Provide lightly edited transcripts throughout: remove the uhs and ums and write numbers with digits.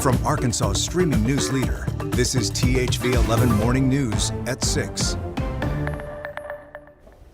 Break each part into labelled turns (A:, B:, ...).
A: From Arkansas's streaming news leader, this is THV 11 Morning News at 6.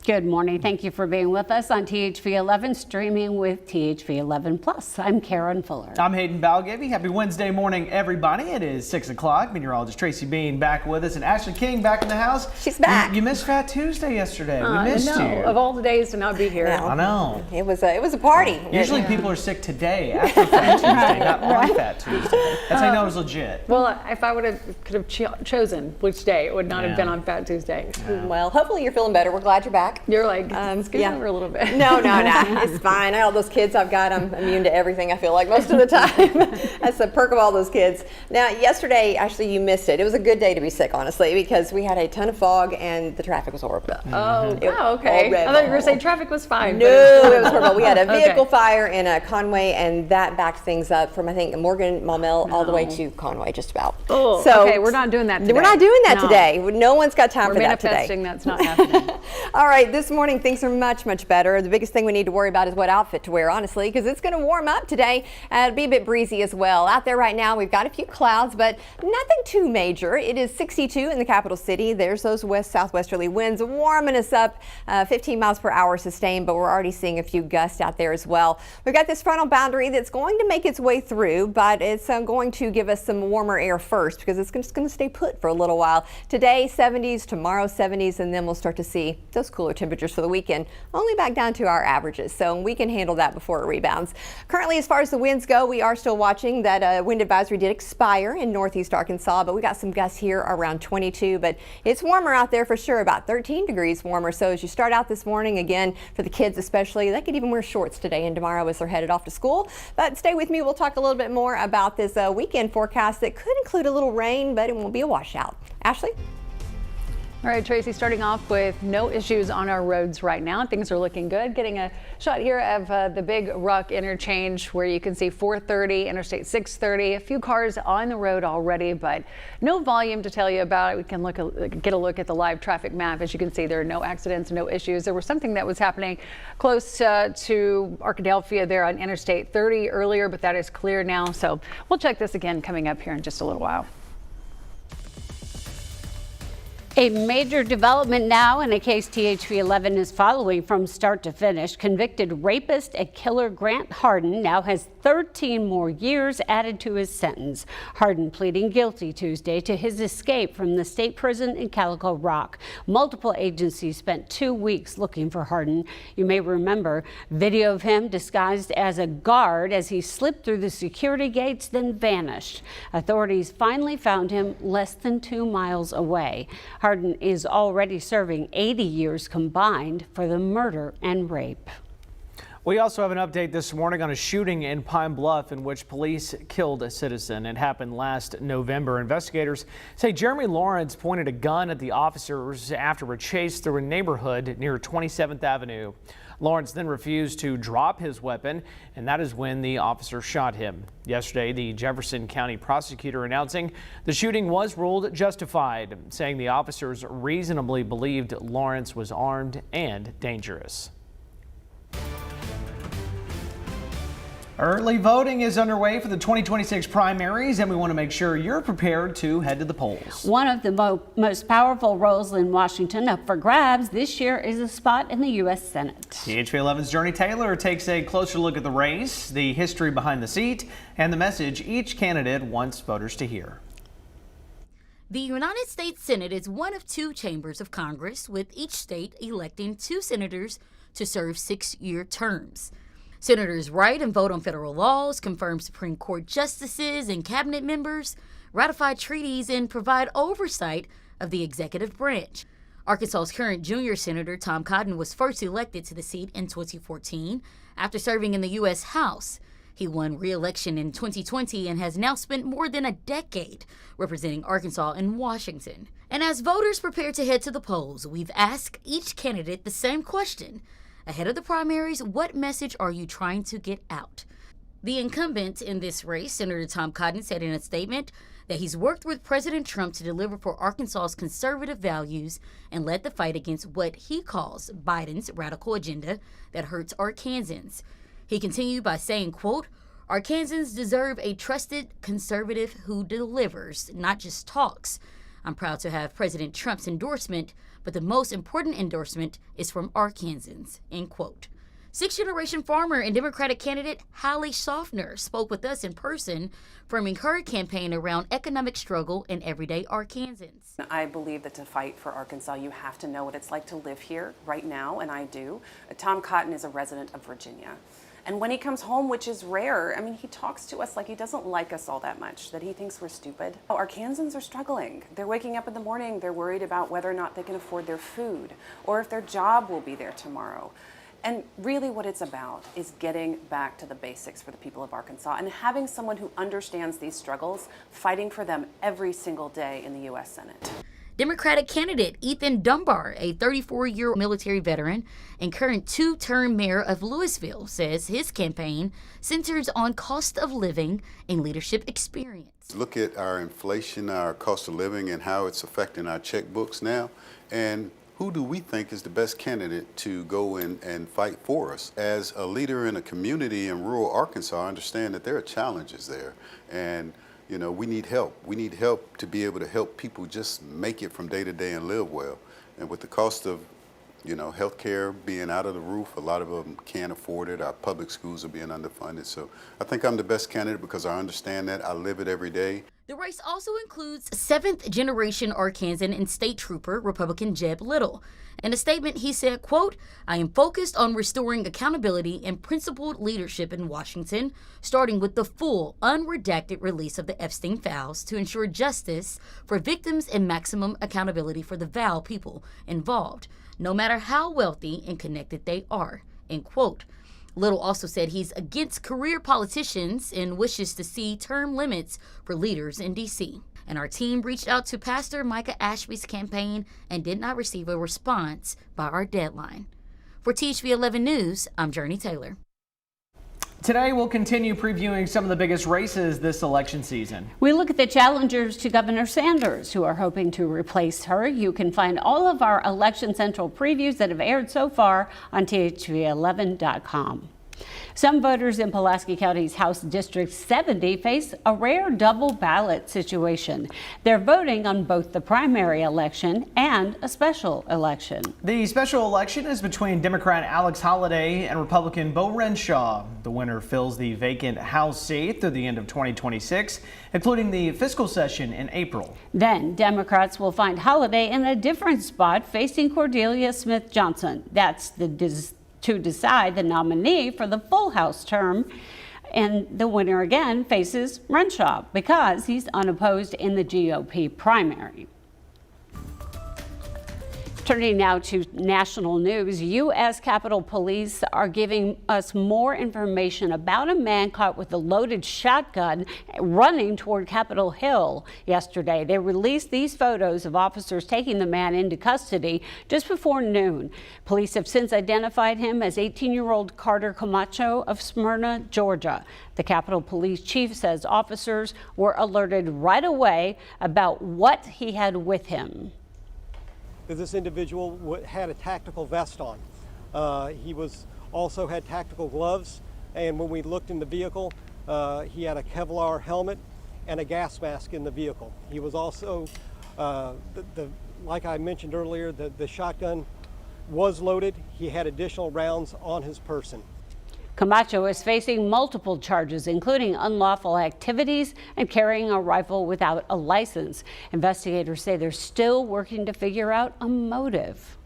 B: Good morning. Thank you for being with us on THV 11, streaming with THV 11 Plus. I'm Karen Fuller.
C: I'm Hayden Balgavy. Happy Wednesday morning, everybody. It is 6 o'clock. Meteorologist Tracy Bean back with us, and Ashley King back in the house.
D: She's back.
C: You missed Fat Tuesday yesterday. We missed you.
E: Of all the days to not be here.
C: I know.
D: It was a party.
C: Usually people are sick today after Fat Tuesday, not on Fat Tuesday. That's how you know it was legit.
E: Well, if I could have chosen which day, it would not have been on Fat Tuesday.
D: Well, hopefully you're feeling better. We're glad you're back.
E: You're like, scoot over a little bit.
D: No, it's fine. All those kids I've got, I'm immune to everything, I feel like, most of the time. That's the perk of all those kids. Now, yesterday, actually, you missed it. It was a good day to be sick, honestly, because we had a ton of fog and the traffic was horrible.
E: Oh, wow, okay. I thought you were going to say traffic was fine.
D: No, it was horrible. We had a vehicle fire in Conway, and that backed things up from, I think, Morgan, Maumelle, all the way to Conway, just about.
E: Oh,
D: so,
E: okay, we're not doing that today.
D: We're not doing that today. No one's got time
E: for
D: that today.
E: We're manifesting that's not happening.
D: All right, this morning things are much better. The biggest thing we need to worry about is what outfit to wear, honestly, because it's going to warm up today. It'll be a bit breezy as well. Out there right now, we've got a few clouds, but nothing too major. It is 62 in the capital city. There's those west-southwesterly winds warming us up, 15 miles per hour sustained, but we're already seeing a few gusts out there as well. We've got this frontal boundary that's going to make its way through, but it's going to give us some warmer air first because it's just going to stay put for a little while. Today, 70s, tomorrow, 70s, and then we'll start to see those cooler temperatures for the weekend. Only back down to our averages, so we can handle that before it rebounds. Currently, as far as the winds go, we are still watching. That wind advisory did expire in northeast Arkansas, but we got some gusts here around 22, but it's warmer out there for sure, about 13 degrees warmer. So as you start out this morning, again, for the kids especially, they could even wear shorts today and tomorrow as they're headed off to school. But stay with me. We'll talk a little bit more about this weekend forecast that could include a little rain, but it won't be a washout. Ashley?
E: All right, Tracy, starting off with no issues on our roads right now. Things are looking good. Getting a shot here of the Big Rock interchange where you can see 430, Interstate 630. A few cars on the road already, but no volume to tell you about. We can get a look at the live traffic map. As you can see, there are no accidents, no issues. There was something that was happening close to Arkadelphia there on Interstate 30 earlier, but that is clear now. So we'll check this again coming up here in just a little while.
B: A major development now in a case THV 11 is following from start to finish. Convicted rapist and killer Grant Harden now has 13 more years added to his sentence. Harden pleading guilty Tuesday to his escape from the state prison in Calico Rock. Multiple agencies spent 2 weeks looking for Harden. You may remember video of him disguised as a guard as he slipped through the security gates, then vanished. Authorities finally found him less than 2 miles away. Harden is already serving 80 years combined for the murder and rape.
C: We also have an update this morning on a shooting in Pine Bluff in which police killed a citizen. It happened last November. Investigators say Jeremy Lawrence pointed a gun at the officers after a chase through a neighborhood near 27th Avenue. Lawrence then refused to drop his weapon, and that is when the officer shot him. Yesterday, the Jefferson County prosecutor announcing the shooting was ruled justified, saying the officers reasonably believed Lawrence was armed and dangerous. Early voting is underway for the 2026 primaries, and we want to make sure you're prepared to head to the polls.
B: One of the most powerful roles in Washington up for grabs this year is a spot in the U.S. Senate.
C: THV 11's Journey Taylor takes a closer look at the race, the history behind the seat, and the message each candidate wants voters to hear.
F: The United States Senate is one of 2 chambers of Congress, with each state electing 2 senators to serve 6-year terms. Senators write and vote on federal laws, confirm Supreme Court justices and cabinet members, ratify treaties, and provide oversight of the executive branch. Arkansas's current junior senator Tom Cotton was first elected to the seat in 2014 after serving in the U.S. House. He won re-election in 2020 and has now spent more than a decade representing Arkansas in Washington. And as voters prepare to head to the polls, we've asked each candidate the same question. Ahead of the primaries, what message are you trying to get out? The incumbent in this race, Senator Tom Cotton, said in a statement that he's worked with President Trump to deliver for Arkansas's conservative values and led the fight against what he calls Biden's radical agenda that hurts Arkansans. He continued by saying, quote, Arkansans deserve a trusted conservative who delivers, not just talks. I'm proud to have President Trump's endorsement, but the most important endorsement is from Arkansans, end quote. Sixth-generation farmer and Democratic candidate Hallie Schaffner spoke with us in person, framing her campaign around economic struggle in everyday Arkansans.
G: I believe that to fight for Arkansas, you have to know what it's like to live here right now, and I do. Tom Cotton is a resident of Virginia. And when he comes home, which is rare, I mean, he talks to us like he doesn't like us all that much, that he thinks we're stupid. Oh, Arkansans are struggling. They're waking up in the morning, they're worried about whether or not they can afford their food, or if their job will be there tomorrow. And really what it's about is getting back to the basics for the people of Arkansas and having someone who understands these struggles, fighting for them every single day in the U.S. Senate.
F: Democratic candidate Ethan Dunbar, a 34-year military veteran and current two-term mayor of Louisville, says his campaign centers on cost of living and leadership experience.
H: Look at our inflation, our cost of living, and how it's affecting our checkbooks now. And who do we think is the best candidate to go in and fight for us? As a leader in a community in rural Arkansas, I understand that there are challenges there. And you know, we need help. We need help to be able to help people just make it from day to day and live well. And with the cost of, you know, healthcare being out of the roof, a lot of them can't afford it. Our public schools are being underfunded. So I think I'm the best candidate because I understand that. I live it every day.
F: The race also includes 7th-generation Arkansan and state trooper Republican Jeb Little. In a statement, he said, quote, "I am focused on restoring accountability and principled leadership in Washington, starting with the full, unredacted release of the Epstein files to ensure justice for victims and maximum accountability for the VOW people involved, no matter how wealthy and connected they are," end quote. Little also said he's against career politicians and wishes to see term limits for leaders in D.C. And our team reached out to Pastor Micah Ashby's campaign and did not receive a response by our deadline. For THV 11 News, I'm Journey Taylor.
C: Today, we'll continue previewing some of the biggest races this election season.
B: We look at the challengers to Governor Sanders who are hoping to replace her. You can find all of our Election Central previews that have aired so far on THV11.com. Some voters in Pulaski County's House District 70 face a rare double ballot situation. They're voting on both the primary election and a special election.
C: The special election is between Democrat Alex Holliday and Republican Bo Renshaw. The winner fills the vacant House seat through the end of 2026, including the fiscal session in April.
B: Then Democrats will find Holliday in a different spot facing Cordelia Smith Johnson. That's to decide the nominee for the full House term. And the winner again faces Renshaw because he's unopposed in the GOP primary. Turning now to national news, U.S. Capitol Police are giving us more information about a man caught with a loaded shotgun running toward Capitol Hill yesterday. They released these photos of officers taking the man into custody just before noon. Police have since identified him as 18-year-old Carter Camacho of Smyrna, Georgia. The Capitol Police chief says officers were alerted right away about what he had with him.
I: This individual had a tactical vest on. He also had tactical gloves, and when we looked in the vehicle, he had a Kevlar helmet and a gas mask in the vehicle. He was also, like I mentioned earlier, the shotgun was loaded. He had additional rounds on his person.
B: Camacho is facing multiple charges, including unlawful activities and carrying a rifle without a license. Investigators say they're still working to figure out a motive.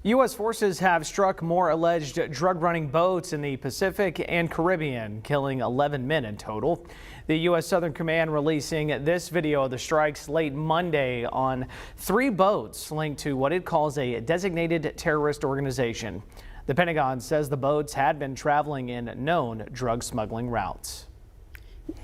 C: U.S. forces have struck more alleged drug-running boats in the Pacific and Caribbean, killing 11 men in total. The U.S. Southern Command releasing this video of the strikes late Monday on 3 boats linked to what it calls a designated terrorist organization. The Pentagon says the boats had been traveling in known drug smuggling routes.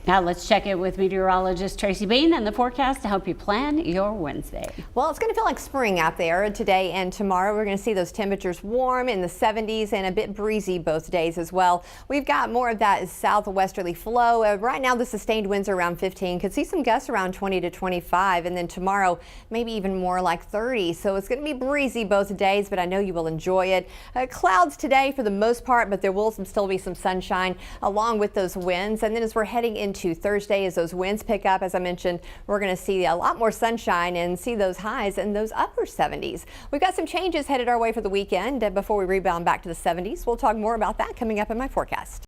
B: Now let's check in with meteorologist Tracy Bean and the forecast to help you plan your Wednesday.
D: Well, it's going to feel like spring out there today and tomorrow. We're going to see those temperatures warm in the 70s and a bit breezy both days as well. We've got more of that southwesterly flow. Right now, the sustained winds are around 15. Could see some gusts around 20 to 25. And then tomorrow, maybe even more like 30. So it's going to be breezy both days, but I know you will enjoy it. Clouds today for the most part, but there will still be some sunshine along with those winds. And then as we're heading into Thursday, as those winds pick up, as I mentioned, we're going to see a lot more sunshine and see those highs in those upper 70s. We've got some changes headed our way for the weekend. Before we rebound back to the 70s, we'll talk more about that coming up in my forecast.